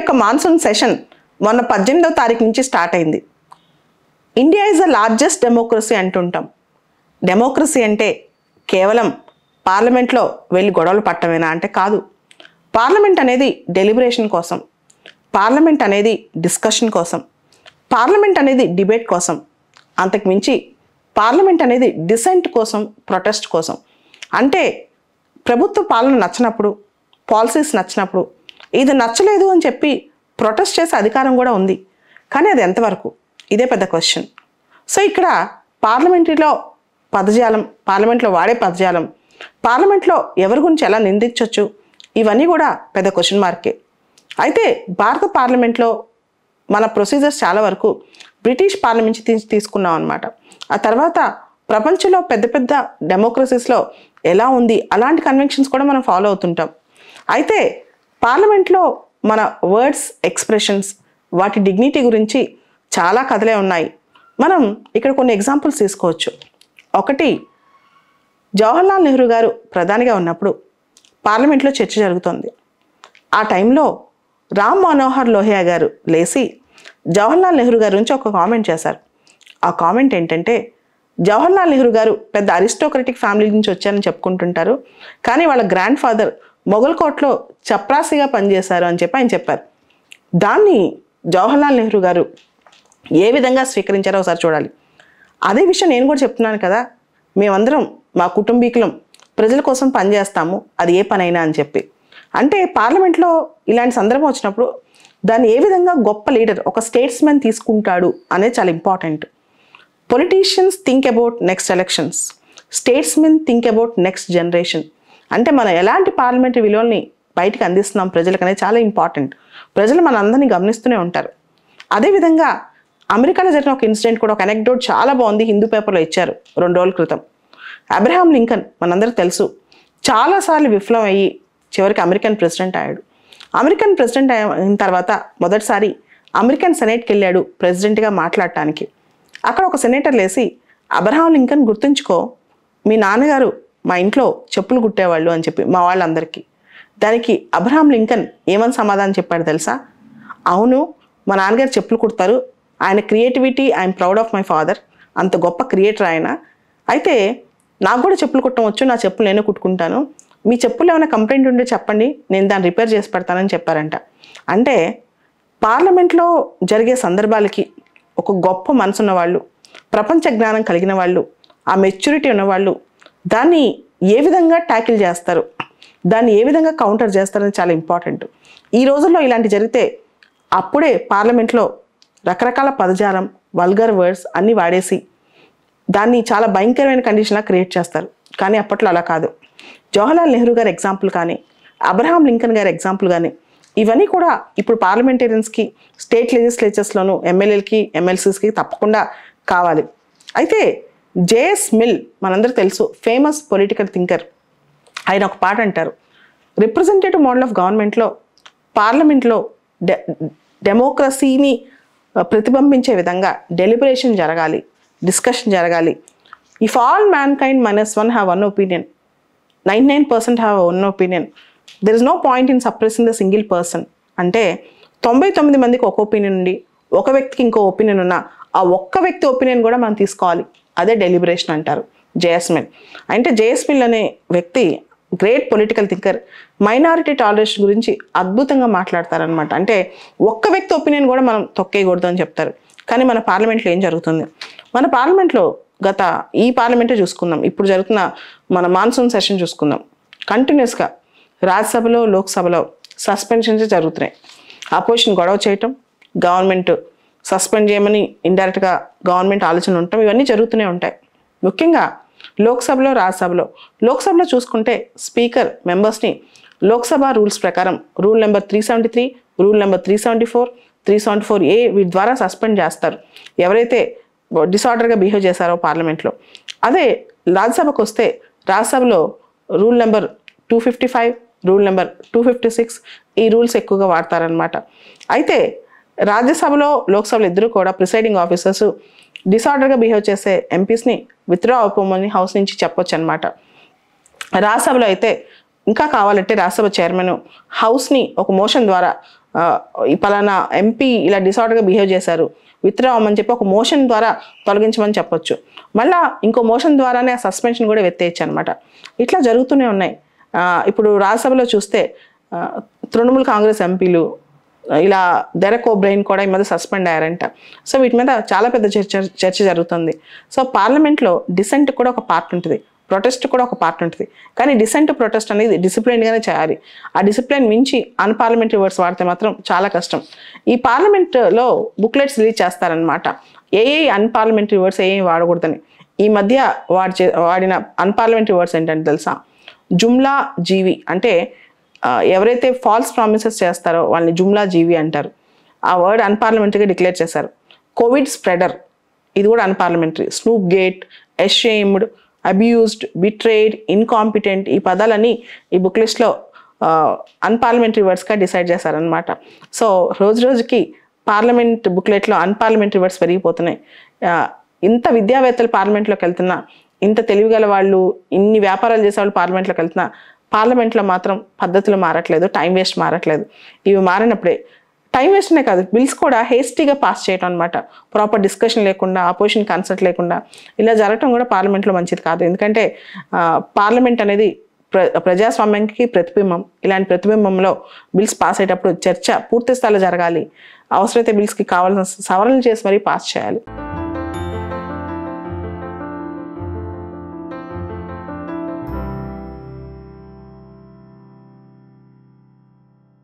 యొక్క monsoon session మొన్న 18వ తారీఖు నుంచి స్టార్ట్ అయింది. India is the largest democracy అంటుంటాం. డెమోక్రసీ అంటే కేవలం పార్లమెంట్లో వెళ్ళి గొడవలు పట్టమేనా అంటే కాదు. పార్లమెంట్ అనేది డెలిబరేషన్ కోసం, పార్లమెంట్ అనేది డిస్కషన్ కోసం, పార్లమెంట్ అనేది డిబేట్ కోసం, అంతకు మించి పార్లమెంట్ అనేది డిసెంట్ కోసం, ప్రొటెస్ట్ కోసం. అంటే ప్రభుత్వ పాలన నచ్చినప్పుడు, పాలసీస్ నచ్చినప్పుడు, ఇది నచ్చలేదు అని చెప్పి ప్రొటెస్ట్ చేసే అధికారం కూడా ఉంది. కానీ అది ఎంతవరకు, ఇదే పెద్ద క్వశ్చన్. సో ఇక్కడ పార్లమెంటరీలో పదజాలం, పార్లమెంట్లో వాడే పదజాలం, పార్లమెంట్లో ఎవరి గురించి ఎలా నిందించవచ్చు, ఇవన్నీ కూడా పెద్ద క్వశ్చన్ మార్కే. అయితే భారత పార్లమెంట్లో మన ప్రొసీజర్స్ చాలా వరకు బ్రిటిష్ పార్లమెంట్ నుంచి తీసుకున్నాం అనమాట. ఆ తర్వాత ప్రపంచంలో పెద్ద పెద్ద డెమోక్రసీస్లో ఎలా ఉంది అలాంటి కన్వెన్షన్స్ కూడా మనం ఫాలో అవుతుంటాం. అయితే పార్లమెంట్లో మన వర్డ్స్, ఎక్స్ప్రెషన్స్, వాటి డిగ్నిటీ గురించి చాలా కథలే ఉన్నాయి. మనం ఇక్కడ కొన్ని ఎగ్జాంపుల్స్ తీసుకోవచ్చు. ఒకటి, జవహర్లాల్ నెహ్రూ గారు ప్రధానిగా ఉన్నప్పుడు పార్లమెంట్లో చర్చ జరుగుతుంది. ఆ టైంలో రామ్ మనోహర్ లోహియా గారు లేచి జవహర్లాల్ నెహ్రూ గారి గురించి ఒక కామెంట్ చేశారు. ఆ కామెంట్ ఏంటంటే, జవహర్లాల్ నెహ్రూ గారు పెద్ద అరిస్టోక్రటిక్ ఫ్యామిలీ నుంచి వచ్చారని చెప్పుకుంటుంటారు, కానీ వాళ్ళ గ్రాండ్ ఫాదర్ మొఘల్ కోర్టులో చప్రాసిగా పనిచేశారు అని చెప్పి ఆయన చెప్పారు. దాన్ని జవహర్లాల్ నెహ్రూ గారు ఏ విధంగా స్వీకరించారో ఒకసారి చూడాలి. అదే విషయం నేను కూడా చెప్తున్నాను కదా, మేమందరం మా కుటుంబీకులం ప్రజల కోసం పనిచేస్తాము, అది ఏ పనైనా అని చెప్పి. అంటే పార్లమెంట్లో ఇలాంటి సందర్భం వచ్చినప్పుడు దాన్ని ఏ విధంగా గొప్ప లీడర్, ఒక స్టేట్స్మెన్ తీసుకుంటాడు అనేది చాలా important. Politicians think about next elections, statesmen think about next generation. అంటే మనం ఎలాంటి పార్లమెంటరీ విలువల్ని బయటకు అందిస్తున్నాం ప్రజలకు అనేది చాలా ఇంపార్టెంట్. ప్రజలు మన అందరినీ గమనిస్తూనే ఉంటారు. అదేవిధంగా అమెరికాలో జరిగిన ఒక ఇన్సిడెంట్ కూడా, ఒక అనెక్డోట్ చాలా బాగుంది, హిందూ పేపర్లో ఇచ్చారు 2 రోజుల క్రితం. అబ్రహాం లింకన్ మనందరికీ తెలుసు, చాలాసార్లు విఫలం అయ్యి చివరికి అమెరికన్ ప్రెసిడెంట్ అయ్యాడు. అమెరికన్ ప్రెసిడెంట్ అయిన తర్వాత మొదటిసారి అమెరికన్ సెనేట్కి వెళ్ళాడు ప్రెసిడెంట్గా మాట్లాడటానికి. అక్కడ ఒక సెనేటర్ లేసి, అబ్రహాం లింకన్ గుర్తుంచుకో, మీ నాన్నగారు మా ఇంట్లో చెప్పులు కుట్టేవాళ్ళు అని చెప్పి మా వాళ్ళందరికీ. దానికి అబ్రహాం లింకన్ ఏమని సమాధానం చెప్పాడు తెలుసా? అవును, మా నాన్నగారు చెప్పులు కుడతారు, ఆయన creativity, I'm proud of my father, అంత గొప్ప క్రియేటర్ ఆయన. అయితే నాకు కూడా చెప్పులు కుట్టడం వచ్చు, నా చెప్పులు నేనే కుట్టుకుంటాను, మీ చెప్పులు ఏమైనా కంప్లైంట్ ఉంటే చెప్పండి, నేను దాన్ని రిపేర్ చేసి పెడతానని చెప్పారంట. అంటే పార్లమెంట్లో జరిగే సందర్భాలకి ఒక గొప్ప మనసున్న వాళ్ళు, ప్రపంచ జ్ఞానం కలిగిన వాళ్ళు, ఆ మెచ్యూరిటీ ఉన్నవాళ్ళు దాన్ని ఏ విధంగా ట్యాకిల్ చేస్తారు, దాన్ని ఏ విధంగా కౌంటర్ చేస్తారని చాలా ఇంపార్టెంట్. ఈ రోజుల్లో ఇలాంటి జరిగితే అప్పుడే పార్లమెంట్లో రకరకాల పదజాలం, వల్గర్ వర్డ్స్ అన్నీ వాడేసి దాన్ని చాలా భయంకరమైన కండిషన్లా క్రియేట్ చేస్తారు. కానీ అప్పట్లో అలా కాదు. జవహర్లాల్ నెహ్రూ గారి ఎగ్జాంపుల్ కానీ, అబ్రహాం లింకన్ గారి ఎగ్జాంపుల్ కానీ, ఇవన్నీ కూడా ఇప్పుడు పార్లమెంటేరియన్స్కి, స్టేట్ లెజిస్లేచర్స్లోను, ఎమ్మెల్యేలకి, ఎమ్మెల్సీస్కి తప్పకుండా కావాలి. అయితే జేఎస్ మిల్ మనందరూ తెలుసు, ఫేమస్ పొలిటికల్ థింకర్. ఆయన ఒక పాట అంటారు, రిప్రజెంటేటివ్ మోడల్ ఆఫ్ గవర్నమెంట్లో పార్లమెంట్లో డెమోక్రసీని ప్రతిబింబించే విధంగా డెలిబరేషన్ జరగాలి, డిస్కషన్ జరగాలి. If all mankind -1 have one opinion, 99% have one opinion, there is no point in suppressing the single person. అంటే 99 మందికి ఒక ఒపీనియన్ ఉండి, ఒక వ్యక్తికి ఇంకో ఒపీనియన్ ఉన్నా ఆ ఒక్క వ్యక్తి ఒపీనియన్ కూడా మనం తీసుకోవాలి. అదే డెలిబరేషన్ అంటారు జేఎస్ మిల్. అంటే జేఎస్ మిల్ అనే వ్యక్తి great political thinker, minority toleration గురించి అద్భుతంగా మాట్లాడతారనమాట. అంటే ఒక్క వ్యక్తి ఒపీనియన్ కూడా మనం తొక్కేయకూడదు అని చెప్తారు. కానీ మన పార్లమెంట్లో ఏం జరుగుతుంది? మన పార్లమెంట్లో ఈ పార్లమెంటే చూసుకుందాం, ఇప్పుడు జరుగుతున్న మన మాన్సూన్ సెషన్ చూసుకుందాం, కంటిన్యూస్గా రాజ్యసభలో, లోక్సభలో సస్పెన్షన్స్ జరుగుతున్నాయి. అపోజిషన్ గొడవ చేయటం, గవర్నమెంట్ సస్పెండ్ చేయమని ఇండైరెక్ట్గా గవర్నమెంట్ ఆలోచన ఉండటం, ఇవన్నీ జరుగుతూనే ఉంటాయి. ముఖ్యంగా లోక్సభలో, రాజ్యసభలో. లోక్సభలో చూసుకుంటే స్పీకర్ మెంబర్స్ని లోక్సభ రూల్స్ ప్రకారం rule number 373, rule number 374, 374A వీటి ద్వారా సస్పెండ్ చేస్తారు ఎవరైతే డిసార్డర్గా బిహేవ్ చేశారో పార్లమెంట్లో. అదే రాజ్యసభకు వస్తే రాజ్యసభలో రూల్ నెంబర్ 255, రూల్ నెంబర్ 256 ఈ రూల్స్ ఎక్కువగా వాడతారనమాట. అయితే రాజ్యసభలో, లోక్సభలో ఇద్దరు కూడా ప్రిసైడింగ్ ఆఫీసర్స్ డిసార్డర్గా బిహేవ్ చేసే ఎంపీస్ని విత్డ్రా అయిపోమని హౌస్ నుంచి చెప్పొచ్చు అనమాట. రాజ్యసభలో అయితే ఇంకా కావాలంటే రాజ్యసభ చైర్మన్ హౌస్ని ఒక మోషన్ ద్వారా ఈ పలానా ఎంపీ ఇలా డిసార్డర్గా బిహేవ్ చేశారు, విత్డ్రా అవ్వమని చెప్పి ఒక మోషన్ ద్వారా తొలగించమని చెప్పొచ్చు. మళ్ళీ ఇంకో మోషన్ ద్వారానే ఆ సస్పెన్షన్ కూడా ఎత్తేయచ్చు అనమాట. ఇట్లా జరుగుతూనే ఉన్నాయి. ఇప్పుడు రాజ్యసభలో చూస్తే తృణమూల్ కాంగ్రెస్ ఎంపీలు ఇలా డెరెక్ ఓబ్రెయిన్ కూడా ఈ మధ్య సస్పెండ్ అయ్యారంట. సో వీటి మీద చాలా పెద్ద చర్చ జరుగుతుంది. సో పార్లమెంట్లో డిసెంట్ కూడా ఒక పార్ట్ ఉంటుంది, ప్రొటెస్ట్ కూడా ఒక పార్ట్ ఉంటుంది. కానీ డిసెంట్ ప్రొటెస్ట్ అనేది డిసిప్లైన్గానే చేయాలి. ఆ డిసిప్లైన్ మించి అన్పార్లమెంటరీ వర్డ్స్ వాడితే మాత్రం చాలా కష్టం. ఈ పార్లమెంట్లో బుక్లెట్స్ రిలీజ్ చేస్తారనమాట, ఏ అన్పార్లమెంటరీ వర్డ్స్ ఏ వాడకూడదని. ఈ మధ్య వాడిన అన్పార్లమెంటరీ వర్డ్స్ ఏంటంటే తెలుసా? జుమ్లా జీవి, అంటే ఎవరైతే ఫాల్స్ ప్రామిసెస్ చేస్తారో వాళ్ళని జుమ్లా జీవి అంటారు. ఆ వర్డ్ అన్పార్లమెంటరీగా డిక్లేర్ చేశారు. కోవిడ్ స్ప్రెడర్, ఇది కూడా unparliamentary. Snoop gate, ashamed, abused, betrayed, incompetent, ఈ పదాలని ఈ బుక్ లిస్ట్లో అన్పార్లమెంటరీ వర్డ్స్గా డిసైడ్ చేశారనమాట. సో రోజు రోజుకి పార్లమెంట్ బుక్లెట్లో అన్పార్లమెంటరీ వర్డ్స్ పెరిగిపోతున్నాయి. ఇంత విద్యావేత్తలు పార్లమెంట్లోకి వెళ్తున్నా, ఇంత తెలివిగల వాళ్ళు, ఇన్ని వ్యాపారాలు చేసే వాళ్ళు పార్లమెంట్లోకి వెళ్తున్నా, పార్లమెంట్లో మాత్రం పద్ధతులు మారట్లేదు, టైం వేస్ట్ మారట్లేదు. ఇవి మారినప్పుడే, టైం వేస్ట్నే కాదు, బిల్స్ కూడా హేస్టీగా పాస్ చేయటం అనమాట. ప్రాపర్ డిస్కషన్ లేకుండా, అపోజిషన్ కన్సల్ట్ లేకుండా ఇలా జరగటం కూడా పార్లమెంట్లో మంచిది కాదు. ఎందుకంటే పార్లమెంట్ అనేది ప్రజాస్వామ్యానికి ప్రతిబింబం. ఇలాంటి ప్రతిబింబంలో బిల్స్ పాస్ అయ్యేటప్పుడు చర్చ పూర్తి స్థాయిలో జరగాలి. అవసరమైతే బిల్స్కి కావాల్సిన సవరణలు చేసి మరీ పాస్ చేయాలి.